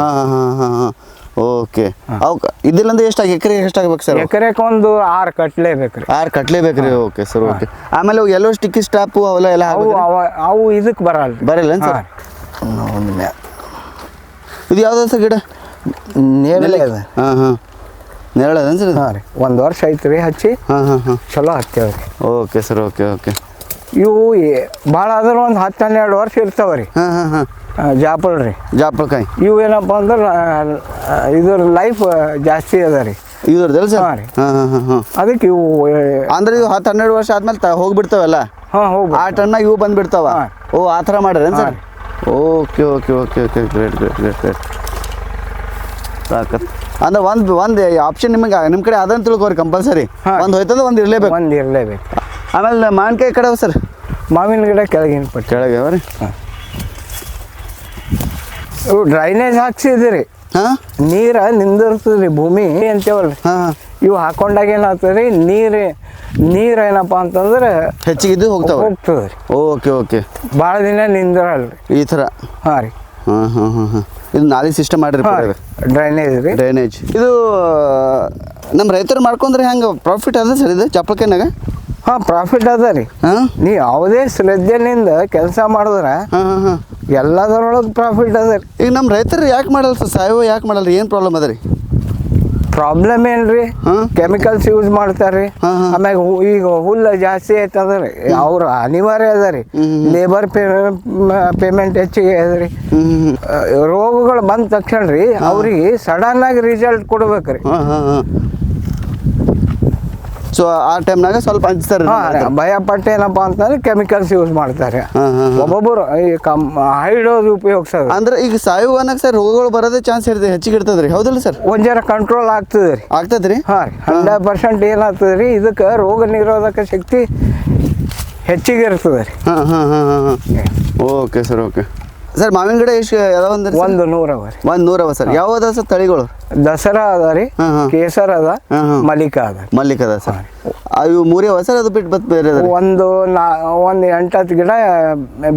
ಓಕೆ. ಅವು ಇದಿಲ್ಲ ಅಂದ್ರೆ ಎಕರೆಗೆ ಎಷ್ಟಾಗಬೇಕು ಸರ್? ಎಕರೆಗೆ ಒಂದು 6 ಕಟ್ಟಲೇಬೇಕ್ರಿ. 6 ಕಟ್ಟಲೇಬೇಕ್ರಿ? Okay sir. ಓಕೆ. ಆಮೇಲೆ ಅವು ಎಲ್ಲೋ ಸ್ಟಿಕ್ಕಿ ಸ್ಟಾಪು ಅವೆಲ್ಲ ಎಲ್ಲ ಅವು ಇದಕ್ಕೆ ಬರಲ್ಲ ಸರ್? ಇದು ಯಾವ್ದು ಸರ್ ಗಿಡ? ನೇರಳೆ ಅದ. ನೇರಳೆ ಅದ ಸರ್? 1 ವರ್ಷ ಆಯ್ತು ರೀ ಹಚ್ಚಿ. ಚಲೋ ಹತ್ತೇವ್ರಿ. Okay sir. Okay okay. ಇವು ಭಾಳ ಆದ್ರೆ ಒಂದು 10-12 ವರ್ಷ ಇರ್ತಾವ ರೀ. ಜಾಪುಳಕಾಯಿ ಇವು ಏನಪ್ಪ ಅಂದ್ರೆ ಇದ್ರ ಲೈಫ್ ಜಾಸ್ತಿ ಅದ ರೀ ಇದ್ರದ್ದಲ್ಲ ಸರ್? ಅದಕ್ಕೆ ಇವು ಅಂದ್ರೆ ಇವು 10-12 ವರ್ಷ ಆದ್ಮೇಲೆ ಹೋಗ್ಬಿಡ್ತಾವಲ್ಲ? ಆ ಟೈಮ್ನಾಗ ಇವು ಬಂದ್ಬಿಡ್ತಾವ? ಓ, ಆ ಥರ ಮಾಡ್ಯಾರೇನು sir? Okay okay okay okay. Great. ಸಾಕತ್ ಅಂದ್ರೆ ಒಂದು ಆಪ್ಷನ್ ನಿಮ್ಮ ಕಡೆ ಅದಂತ ತಿಳ್ಕೋರಿ ಕಂಪಲ್ಸರಿ. ಒಂದು ಹೋಯ್ತಂದ್ರೆ ಒಂದು ಇರಲೇಬೇಕು. ಆಮೇಲೆ ಮಾವಿನಕಾಯಿ ಕಡೆ ಸರ್? ಮಾವಿನ ಗಿಡ ಕೆಳಗಿನ ಕೆಳಗೆ ರೀ. ಇವು ಡ್ರೈನೇಜ್ ಹಾಕ್ಸಿದ್ರಿ, ನೀರು ನಿಂದಿರ್ತದೆ ರೀ ಭೂಮಿ ಅಂತೇವಲ್ರಿ. ಇವು ಹಾಕೊಂಡಾಗ ಏನಾಗ್ತದೆ ರೀ, ನೀರು ಏನಪ್ಪ ಅಂತಂದ್ರೆ ಹೆಚ್ಚಿಗೆ ಹೋಗ್ತದೆ ರೀ. Okay okay. ಭಾಳ ದಿನ ನಿಂದಿರಲ್ರಿ ಈ ಥರ? ರೀ. ಇದು ನಾಲಿ ಸಿಸ್ಟಮ್ ಮಾಡಿರಿ ಡ್ರೈನೇಜ್. ಇದು ನಮ್ಮ ರೈತರು ಮಾಡ್ಕೊಂಡ್ರೆ ಹೆಂಗೆ ಪ್ರಾಫಿಟ್ ಅದ ಸರ್ ಇದು ಜಾಪುಳಕಾಯಿನಾಗ? ಪ್ರಾಫಿಟ್ ಅದ ರೀ. ನೀ ಯಾವುದೇ ಶ್ರದ್ಧೆಯಿಂದ ಕೆಲಸ ಮಾಡಿದ್ರೆ ಎಲ್ಲದರೊಳಗೆ ಪ್ರಾಫಿಟ್ ಅದ ರೀ. ಈಗ ನಮ್ಮ ರೈತರು ಯಾಕೆ ಮಾಡಲ್ಲ ಸರ್? ಸಾವಯವ ಯಾಕೆ ಮಾಡಲ್ಲ? ಏನು ಪ್ರಾಬ್ಲಮ್ ಅದ ರೀ? ಪ್ರಾಬ್ಲಮ್ ಏನ್ರಿ, ಕೆಮಿಕಲ್ಸ್ ಯೂಸ್ ಮಾಡ್ತಾರೆ. ಆಮ್ಯಾಗ ಈಗ ಹುಲ್ಲು ಜಾಸ್ತಿ ಐತದ ರೀ, ಅವ್ರ ಅನಿವಾರ್ಯ ಅದ ರೀ. ಲೇಬರ್ ಪೇಮೆಂಟ್ ಹೆಚ್ಚಿಗೆ ಅದ ರೀ. ರೋಗಗಳು ಬಂದ ತಕ್ಷಣ ರೀ ಅವ್ರಿಗೆ ಸಡನ್ ಆಗಿ ರಿಸಲ್ಟ್ ಕೊಡ್ಬೇಕ್ರಿ. ಸೊ ಆ ಟೈಮ್ನಾಗ ಸ್ವಲ್ಪ ಹಂಚ್ತಾರೆ. ಭಯ ಪಟ್ಟು ಏನಪ್ಪ ಅಂತಂದ್ರೆ ಕೆಮಿಕಲ್ಸ್ ಯೂಸ್ ಮಾಡ್ತಾರೆ. ಒಬ್ಬೊಬ್ಬರು ಈ ಹೈ ಡೋಸ್ ಉಪಯೋಗಿಸೋದು. ಅಂದ್ರೆ ಈಗ ಸಾಯುವ ಅನ್ನಕ್ಕೆ ಸರ್ ರೋಗಗಳು ಬರೋದೇ ಚಾನ್ಸ್ ಇರ್ತದೆ, ಹೆಚ್ಚಿಗೆ ಇರ್ತದ್ರಿ, ಹೌದಲ್ಲ ಸರ್? ಒಂದ್ ಜರ ಕಂಟ್ರೋಲ್ ಆಗ್ತದೆ ರೀ. ಆಗ್ತದ್ರಿ? ಹಾಂ ರೀ, 100% ಏನಾಗ್ತದೆ ರೀ, ಇದಕ್ಕೆ ರೋಗ ನಿರೋಧಕ ಶಕ್ತಿ ಹೆಚ್ಚಿಗೆ ಇರ್ತದೆ ರೀ. Okay sir, okay sir. ಮಾವಿನ ಗಿಡ ಎಷ್ಟು ಯಾವ್ದಾವ ಅಂದ್ರೆ? 100 ಅವ ರೀ. 100 ಅವ ಸರ್. ಯಾವ್ದಾವ ಸರ್ ತಳಿಗಳು? ದಸರಾ ಅದ ರೀ, ಕೇಸರ್ ಅದ, ಮಲ್ಲಿಕ ಅದ. ಮಲ್ಲಿಕ ಅದ ಸರ್. ಇವು ಮೂರೇ ಅವ ಸರ್, ಅದು ಬಿಟ್ಟು ಬತ್ ಬೇರೆ ಅದ? ಒಂದು 8-10 ಗಿಡ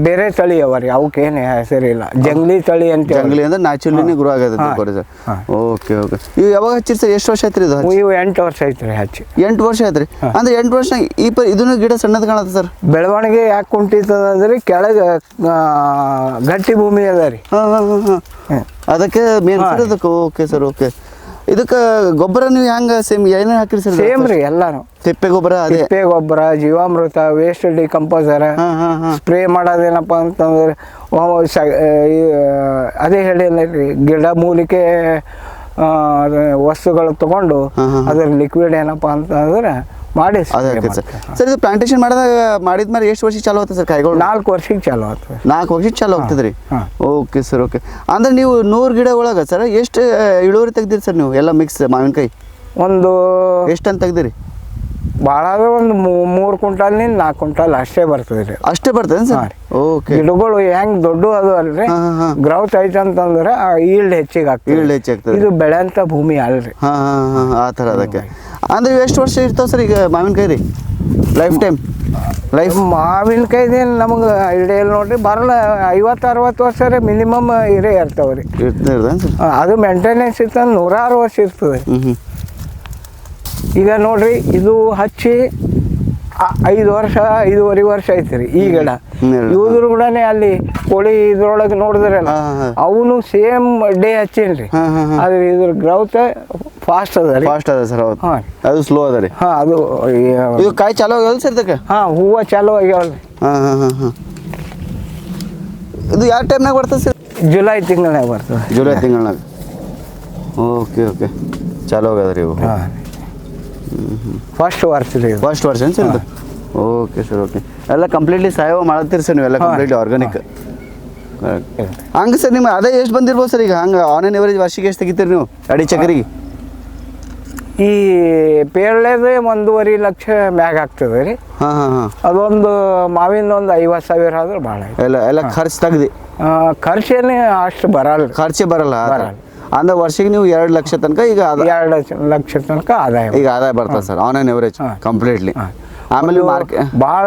ಬೇರೆ ತಳಿ ಅವ ರೀ, ಅವಕ್ಕೇನು ಹೆಸರಿಲ್ಲ. ಜಂಗ್ಲಿ ತಳಿ ಅಂತ. ಜಂಗ್ಲಿ ಅಂದ್ರೆ ನ್ಯಾಚುರಲಿನೇ ಗ್ರೋ ಆಗತ್ತೆ ಸರ್. Okay okay. ಇವು ಯಾವಾಗ ಹಚ್ಚಿರಿ ಸರ್? ಎಷ್ಟು ವರ್ಷ ಆಯ್ತು ಇದು? ಇವು 8 ವರ್ಷ ಆಯ್ತು ರೀ ಹಚ್ಚಿ. 8 ವರ್ಷ ಆಯ್ತು ರೀ. ಅಂದ್ರೆ 8 ವರ್ಷ ಇದನ್ನು ಗಿಡ ಸಣ್ಣದು ಕಾಣತ್ತೆ ಸರ್. ಬೆಳವಣಿಗೆ ಯಾಕೆ ಕುಂಠಿತದ್ರಿ, ಕೆಳಗೆ ಗಟ್ಟಿ ಭೂಮಿ ಅದ ರೀ. ಅದಕ್ಕೆ ಮೇನ್ ಸರ್ ಅದಕ್ಕೆ. Okay sir, okay. ಇದಕ್ಕೆ ಗೊಬ್ಬರ ನೀವು ಹೆಂಗೆ ಸೇಮ್ ಏನೇನು ಹಾಕಿರಿ ಸರ್? ಸೇಮ್ ರೀ ಎಲ್ಲಾನು. ತಿಪ್ಪೆ ಗೊಬ್ಬರ, ತಿಪ್ಪೆ ಗೊಬ್ಬರ, ಜೀವಾಮೃತ, ವೇಸ್ಟ್ ಡಿಕಂಪೋಸರ್. ಸ್ಪ್ರೇ ಮಾಡೋದೇನಪ್ಪ ಅಂತಂದ್ರೆ ಅದೇ ಹೇಳಿಲ್ಲ ರೀ, ಗಿಡ ಮೂಲಿಕೆ ವಸ್ತುಗಳು ತಗೊಂಡು ಅದ್ರ ಲಿಕ್ವಿಡ್ ಏನಪ್ಪ ಅಂತಂದ್ರೆ ಮಾಡಿ ಸರ್. ಇದು ಪ್ಲಾಂಟೇಶನ್ ಮಾಡಿದ್ಮೇಲೆ ಎಷ್ಟು ವರ್ಷಕ್ಕೆ ಚಾಲು ಆಗುತ್ತೆ ಸರ್ ಕಾಯಿಗಳು? 4 ವರ್ಷಕ್ಕೆ ಚಾಲು ಆಗ್ತದೆ. 4 ವರ್ಷಕ್ಕೆ ಚಾಲು ಆಗ್ತದ್ರಿ. Okay sir, okay. ಅಂದ್ರೆ ನೀವು 100 ಗಿಡ ಒಳಗೆ ಸರ್ ಎಷ್ಟು ಇಳುವರಿ ತೆಗ್ದಿರಿ ಸರ್ ನೀವು ಎಲ್ಲ ಮಿಕ್ಸ್ ಮಾವಿನಕಾಯಿ? ಒಂದು ಎಷ್ಟು ಅಂತ ತೆಗ್ದಿರಿ? ಭಾಳ ಅಂದ್ರೆ ಒಂದು 3 ಕ್ವಿಂಟಾಲ್ನಿಂದ 4 ಕ್ವಿಂಟಾಲ್ ಅಷ್ಟೇ ಬರ್ತದೆ ರೀ. ಅಷ್ಟೇ ಬರ್ತದೆ ಸರ್? ಓಕೆ. ಗಿಡಗಳು ಹೆಂಗ್ ದೊಡ್ಡ ಅದು ಅಲ್ರಿ, ಗ್ರೌತ್ ಐತೆ ಅಂತಂದ್ರೆ ಈಲ್ಡ್ ಹೆಚ್ಚಿಗೆ ಆಗ್ತದೆ. ಈಲ್ಡ್ ಹೆಚ್ಚಾಗ್ತದೆ. ಇದು ಬೆಳೆಯಂತ ಭೂಮಿ ಅಲ್ರಿ. ಆ ಥರ. ಅದಕ್ಕೆ ಅಂದ್ರೆ ಎಷ್ಟು ವರ್ಷ ಇರ್ತಾವೆ ಸರ್ ಈಗ ಮಾವಿನಕಾಯಿ ರೀ? ಲೈಫ್ ಮಾವಿನಕಾಯ್ದೇನು ನಮಗೆ ಐಡಿಯಾ ಇಲ್ಲ ನೋಡ್ರಿ. ಬರಲ್ಲ 50-60 ವರ್ಷ ರೀ ಮಿನಿಮಮ್ ಇರೇ ಇರ್ತಾವೆ ರೀ. ಅದು ಮೇಂಟೆನೆನ್ಸ್ ಇರ್ತಂದ್ರೆ 100 ವರ್ಷ ಇರ್ತದೆ. ಈಗ ನೋಡ್ರಿ, ಇದು ಹಚ್ಚಿ 5 ವರ್ಷ 5.5 ವರ್ಷ ಐತಿ ರೀ ಈ ಗಿಡ. ಇವ್ರು ಕೂಡ ಅಲ್ಲಿ ಕೋಳಿ ಇದ್ರೊಳಗೆ ನೋಡಿದ್ರಲ್ಲ, ಅವನು ಸೇಮ್ ಡೇ ಹಚ್ಚೇನ್ರಿ. ಆದ್ರೆ ಇದ್ರ ಗ್ರೌತ್ ಫಾಸ್ಟ್ ಅದ ರೀ. ಫಾಸ್ಟ್ ಅದ ಸರ್. ಹೌದು. ಅದು ಸ್ಲೋ ಅದ ರೀ. ಅದು ಇದು ಕಾಯಿ ಚಾಲು ಆಗ್ಯಾವಲ್ಲ ಸರ್ ಇದಕ್ಕೆ? ಹೂವು ಚಾಲು ಆಗ್ಯಾವಲ್ರಿ. ಇದು ಯಾವ ಟೈಮ್ನಾಗ ಬರ್ತದೆ ಸರ್? ಜುಲೈ ತಿಂಗಳಾಗ ಬರ್ತದೆ. ಜುಲೈ ತಿಂಗಳಾಗ. Okay okay. ಚಾಲು ಆಗ್ಯದ ರೀ ಇವು. ಫಸ್ಟ್ ವರ್ಷ ರೀ. ಫಸ್ಟ್ ವರ್ಷ ಏನು ಸರ್ ಇದು? Okay sir, okay. ಎಲ್ಲ ಕಂಪ್ಲೀಟ್ಲಿ ಸಾವಯವ ಮಾಡತ್ತೀರಿ ಸರ್ ನೀವೆಲ್ಲ? Completely organic. ಹಂಗೆ ಸರ್ ನಿಮ್ಮ ಅದೇ ಎಷ್ಟು ಬಂದಿರ್ಬೋದು ಸರ್ ಈಗ? ಹಂಗೆ ಆನ್ ಆನ್ ಎವರೇಜ್ ವರ್ಷಕ್ಕೆ ಎಷ್ಟು ತೆಗಿತೀರಿ ನೀವು ಅಡಿ ಚಕರಿಗೆ? ಈ ಪೇರಳೆದೇ 1.5 ಲಕ್ಷ ಮ್ಯಾಗ ಆಗ್ತದೆ ರೀ. ಅದೊಂದು ಮಾವಿನ ಒಂದು 50,000 ಆದ್ರೆ ಭಾಳ ಎಲ್ಲ ಖರ್ಚು ತೆಗ್ದು? ಖರ್ಚೇನೆ ಅಷ್ಟು ಬರಲ್ಲ. ಖರ್ಚೇ ಬರಲ್ಲ. ಅಂದ್ರೆ ವರ್ಷಕ್ಕೆ ನೀವು 2 ಲಕ್ಷ ತನಕ ಈಗ 2 ಲಕ್ಷ ತನಕ ಆದಾಯ ಬರ್ತದೆ sir on on average completely. ಆಮೇಲೆ ಭಾಳ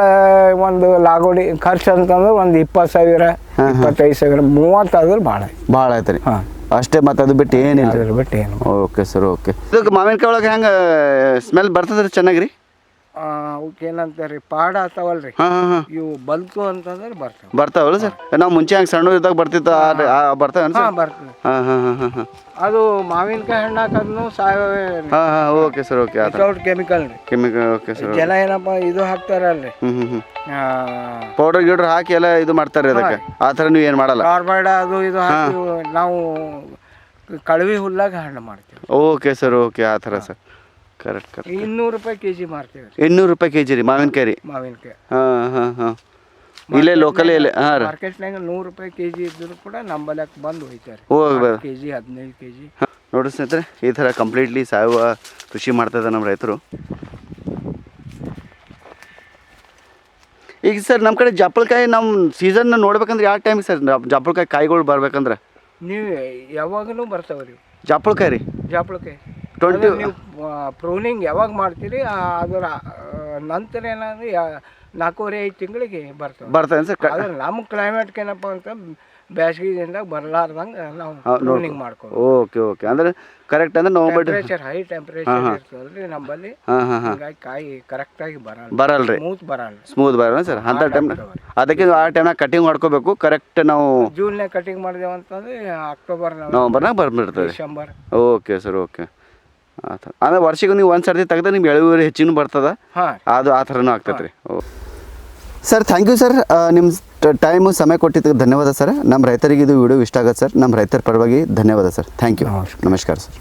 ಒಂದು ಲಾಗೋಡಿ ಖರ್ಚು ಅಂತಂದ್ರೆ ಒಂದು 20,000 25,000 30 ಆದ್ರೆ ಭಾಳ ಆಯ್ತು ರೀ. ಅಷ್ಟೇ, ಮತ್ತೆ ಅದು ಬಿಟ್ಟು ಏನಿಲ್ಲ. ಬಿಟ್ಟು ಏನು. Okay sir, okay. ಇದಕ್ಕೆ ಮಾವಿನಕಾಯಿ ಒಳಗೆ ಹೆಂಗೆ ಸ್ಮೆಲ್ ಬರ್ತದ್ರಿ ಚೆನ್ನಾಗಿ ರೀ? ಅವಕ್ಕೆ ಏನಂತಾರೆ ಪಾಡ ಆತಾವಲ್ರಿ, ಇವು ಬಲ್ಕು ಅಂತಂದ್ರೆ ಬರ್ತಾವಲ್ಲ ಸರ್? ನಾವು ಮುಂಚೆ ಹಂಗೆ ಸಣ್ಣ ಇದ್ದಾಗ ಬರ್ತಿತ್ತು, ಬರ್ತಾವೆ ಬರ್ತದೆ. ಅದು ಮಾವಿನಕಾಯಿ ಹಣ್ಣು ಹಾಕೋದ್ನು ಸಾವಯವ. Okay sir, okay. Chemical okay sir. ಜನ ಏನಪ್ಪ ಇದು ಹಾಕ್ತಾರಲ್ರಿ, ಪೌಡರ್ ಗಿಡರ್ ಹಾಕಿ ಎಲ್ಲ ಇದು ಮಾಡ್ತಾರೆ ಅದಕ್ಕೆ. ಆ ಥರ ನೀವು ಏನು ಮಾಡಲ್ಲ? ಕಾರ್ಬೈಡ್ ಅದು ಇದು ಹಾಕಿ ನಾವು ಕಳವಿ ಹುಲ್ಲಾಗ ಹಣ್ಣು ಮಾಡ್ತೀವಿ. Okay sir, okay. ಆ ಥರ ಸರ್. ಕರೆಕ್ಟ್. 200 ರೂಪಾಯಿ ಕೆಜಿ ಮಾರ್ತೀವಿ. 200 ರೂಪಾಯಿ ಕೆಜಿ ರೀ ಮಾವಿನಕಾಯಿ ರೀ? ಮಾವಿನಕಾಯಿ ಇಲ್ಲೇ ಲೋಕಲ್ ಮಾರ್ಕೆಟ್ನಾಗ 100 ರೂಪಾಯಿ ಕೆಜಿ ಇದ್ರು ಕೂಡ ನಮ್ಮಲ್ಲಿ ಬಂದು ಹೋಯ್ತಾರೆ. KG 15 KG. ನೋಡಿ ಸ್ನೇಹಿತರೆ, ಈ ಥರ ಕಂಪ್ಲೀಟ್ಲಿ ಸಾವಯವ ಕೃಷಿ ಮಾಡ್ತಾ ನಮ್ಮ ರೈತರು. ಈಗ ಸರ್ ನಮ್ಮ ಕಡೆ ಜಾಪಳಕಾಯಿ ನಮ್ಮ ಸೀಸನ್ ನೋಡ್ಬೇಕಂದ್ರೆ ಯಾವ ಟೈಮಿಗೆ ಸರ್ ಜಾಪಳಕಾಯಿ ಕಾಯಿಗಳು ಬರ್ಬೇಕಂದ್ರೆ? ನೀವು ಯಾವಾಗಲೂ ಬರ್ತಾವ್ರಿ ಜಾಪಳಕಾಯಿ ರೀ? ಜಾಪಳಕಾಯಿ 20 ನೀವು ಪ್ರೂನಿಂಗ್ ಯಾವಾಗ ಮಾಡ್ತೀರಿ ಅದರ ನಂತರ ಏನಾದ್ರೆ 4.5 ತಿಂಗಳಿಗೆ ಬರ್ತವೆ ಸರ್. ಆದ್ರೆ ನಮ್ಮ ಕ್ಲೈಮೇಟ್ಗೆ ಏನಪ್ಪ ಅಂತ ಬೇಸಿಗೆದಿಂದ ಬರಲಾರ್ದಂಗೆ ನಾವು ಪ್ರೂನಿಂಗ್ ಮಾಡ್ತೀವಿ. Okay okay. ಅಂದ್ರೆ ಕರೆಕ್ಟ್ ಅಂದ್ರೆ ನವಂಬರ್ ಹೈ ಟೆಂಪರೇಚರ್ ಇರ್ತದಲ್ರಿ ನಮ್ಮಲ್ಲಿ, ಹಂಗಾಗಿ ಕಾಯಿ ಕರೆಕ್ಟಾಗಿ ಬರಲ್ರಿ, ಸ್ಮೂತ್ ಬರಲ್ಲ ಸರ್ ಅಂತ ಟೈಮ್. ಅದಕ್ಕೆ ಆ ಟೈಮ್ನಾಗ ಕಟಿಂಗ್ ಮಾಡ್ಕೋಬೇಕು ಕರೆಕ್ಟ್. ನಾವು ಜೂನ್ಯಾಗ ಕಟಿಂಗ್ ಮಾಡಿದೆವು ಅಂತಂದ್ರೆ ಅಕ್ಟೋಬರ್ ನವಂಬರ್ನಾಗ ಬಂದ್ಬಿಡ್ತದೆ. ಡಿಸೆಂಬರ್. Okay sir, okay. ಆ ಥರ ಅಂದ್ರೆ ವರ್ಷಕ್ಕೆ ನೀವು ಒಂದು ಸರ್ತಿ ತೆಗೆದ್ರೆ ನಿಮ್ಗೆ ಇಳುವರಿ ಹೆಚ್ಚಿನೂ ಬರ್ತದೆ, ಅದು ಆ ಥರನೂ ಆಗ್ತದೆ ರೀ. ಸರ್ ಥ್ಯಾಂಕ್ ಯು ಸರ್, ನಿಮ್ಮ ಟೈಮು ಸಮಯ ಕೊಟ್ಟಿದ್ದಕ್ಕೆ ಧನ್ಯವಾದ ಸರ್. ನಮ್ಮ ರೈತರಿಗೆ ಇದು ವಿಡಿಯೋ ಇಷ್ಟ ಆಗುತ್ತೆ ಸರ್. ನಮ್ಮ ರೈತರ ಪರವಾಗಿ ಧನ್ಯವಾದ ಸರ್. Thank you. ನಮಸ್ಕಾರ ಸರ್.